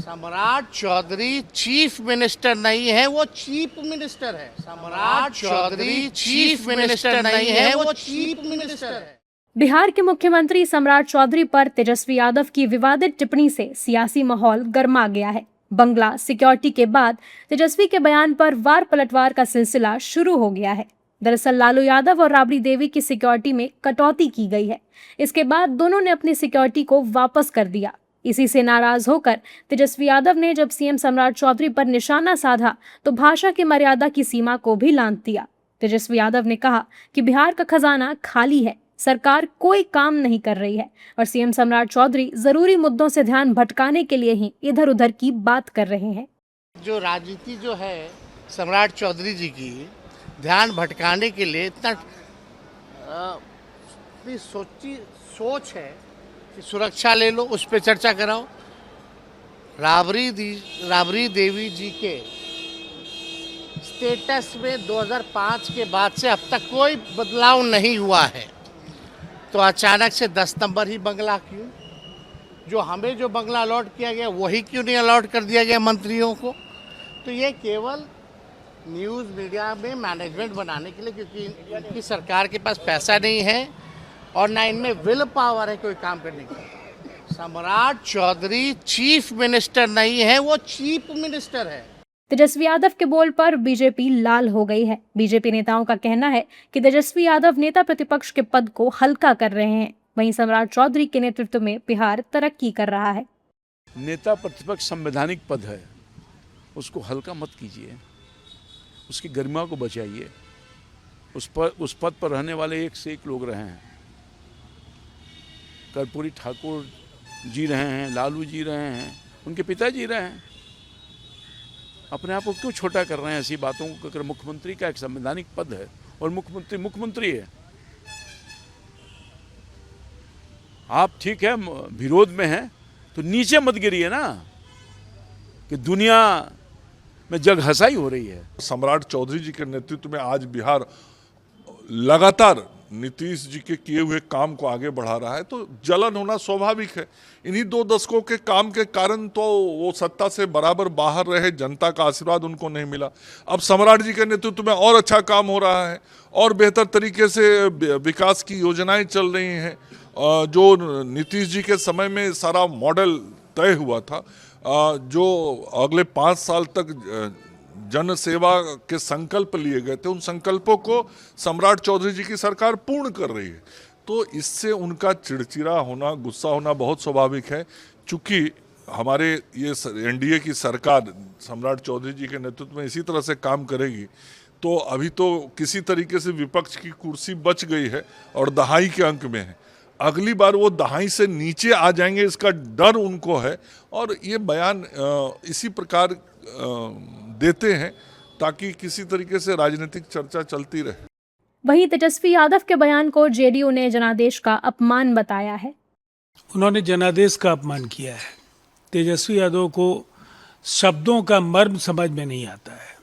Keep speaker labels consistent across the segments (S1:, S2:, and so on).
S1: सम्राट Chaudhary chief minister नहीं है, वो चीफ मिनिस्टर है। सम्राट चौधरी चीफ मिनिस्टर नहीं है, वो चीफ मिनिस्टर है।
S2: बिहार के मुख्यमंत्री सम्राट चौधरी पर तेजस्वी यादव की विवादित टिप्पणी से सियासी माहौल गर्मा गया है। बंगला सिक्योरिटी के बाद तेजस्वी के बयान पर वार पलटवार का सिलसिला शुरू हो गया है। दरअसल लालू यादव और राबड़ी देवी की सिक्योरिटी में कटौती की गई है। इसके बाद दोनों ने अपनी सिक्योरिटी को वापस कर दिया। इसी से नाराज होकर तेजस्वी यादव ने जब सीएम सम्राट चौधरी पर निशाना साधा तो भाषा की मर्यादा की सीमा को भी लांघ दिया। तेजस्वी यादव ने कहा कि बिहार का खजाना खाली है, सरकार कोई काम नहीं कर रही है और सीएम सम्राट चौधरी जरूरी मुद्दों से ध्यान भटकाने के लिए ही इधर उधर की बात कर रहे हैं।
S1: जो राजनीति जो है सम्राट चौधरी जी की, ध्यान भटकाने के लिए इतना सोच है कि सुरक्षा ले लो, उस पर चर्चा कराओ। राबड़ी देवी जी के स्टेटस में 2005 के बाद से अब तक कोई बदलाव नहीं हुआ है, तो अचानक से 10 नंबर ही बंगला क्यों? जो हमें जो बंगला अलॉट किया गया वही क्यों नहीं अलॉट कर दिया गया मंत्रियों को? तो ये केवल न्यूज़ मीडिया में मैनेजमेंट बनाने के लिए, क्योंकि इनकी सरकार के पास पैसा नहीं है और ना इनमें विल पावर है कोई काम करने की। सम्राट चौधरी चीफ मिनिस्टर नहीं है, वो चीफ मिनिस्टर है।
S2: तेजस्वी यादव के बोल पर बीजेपी लाल हो गई है। बीजेपी नेताओं का कहना है कि तेजस्वी यादव नेता प्रतिपक्ष के पद को हल्का कर रहे हैं। वहीं सम्राट चौधरी के नेतृत्व में बिहार तरक्की कर रहा है।
S3: नेता प्रतिपक्ष संवैधानिक पद है, उसको हल्का मत कीजिए, उसकी गरिमा को बचाइए। उस पद पर रहने वाले एक से एक लोग रहे हैं। कर्पूरी ठाकुर जी रहे हैं, लालू जी रहे हैं, उनके पिता जी रहे हैं। अपने आप को क्यों छोटा कर रहे हैं ऐसी बातों को? अगर मुख्यमंत्री का एक संवैधानिक पद है और मुख्यमंत्री है। आप ठीक है विरोध में हैं तो नीचे मत गिरिए ना, कि दुनिया में जग हंसाई हो रही है।
S4: सम्राट चौधरी जी के नेतृत्व में आज बिहार लगातार नीतीश जी के किए हुए काम को आगे बढ़ा रहा है, तो जलन होना स्वाभाविक है। इन्हीं 2 दशकों के काम के कारण तो वो सत्ता से बराबर बाहर रहे, जनता का आशीर्वाद उनको नहीं मिला। अब सम्राट जी के नेतृत्व में और अच्छा काम हो रहा है और बेहतर तरीके से विकास की योजनाएं चल रही हैं। जो नीतीश जी के समय में सारा मॉडल तय हुआ था, जो अगले 5 साल तक जन सेवा के संकल्प लिए गए थे, उन संकल्पों को सम्राट चौधरी जी की सरकार पूर्ण कर रही है। तो इससे उनका चिड़चिड़ा होना, गुस्सा होना बहुत स्वाभाविक है। चूंकि हमारे ये एनडीए की सरकार सम्राट चौधरी जी के नेतृत्व में इसी तरह से काम करेगी, तो अभी तो किसी तरीके से विपक्ष की कुर्सी बच गई है और दहाई के अंक में है। अगली बार वो दहाई से नीचे आ जाएंगे, इसका डर उनको है और ये बयान इसी प्रकार देते हैं ताकि किसी तरीके से राजनीतिक चर्चा चलती रहे।
S2: वहीं तेजस्वी यादव के बयान को जेडीयू ने जनादेश का अपमान बताया है।
S5: उन्होंने जनादेश का अपमान किया है। तेजस्वी यादव को शब्दों का मर्म समझ में नहीं आता है।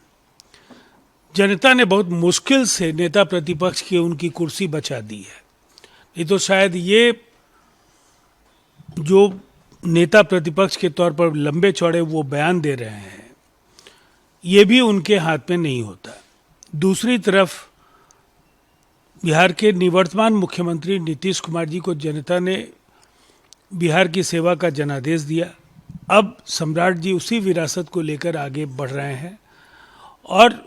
S5: जनता ने बहुत मुश्किल से नेता प्रतिपक्ष की उनकी कुर्सी बचा दी है। नहीं तो शायद ये जो नेता प्रतिपक्ष के तौर पर लंबे चौड़े वो बयान दे रहे हैं, ये भी उनके हाथ में नहीं होता। दूसरी तरफ बिहार के निवर्तमान मुख्यमंत्री नीतीश कुमार जी को जनता ने बिहार की सेवा का जनादेश दिया। अब सम्राट जी उसी विरासत को लेकर आगे बढ़ रहे हैं और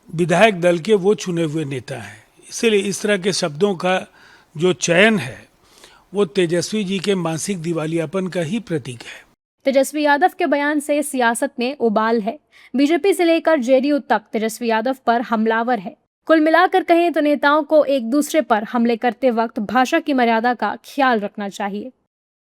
S5: विधायक दल के वो चुने हुए नेता हैं। इसलिए इस तरह के शब्दों का जो चयन है वो तेजस्वी जी के मानसिक दिवालियापन का ही प्रतीक है।
S2: तेजस्वी यादव के बयान से सियासत में उबाल है। बीजेपी से लेकर जेडीयू तक तेजस्वी यादव पर हमलावर है। कुल मिलाकर कहें तो नेताओं को एक दूसरे पर हमले करते वक्त भाषा की मर्यादा का ख्याल रखना चाहिए।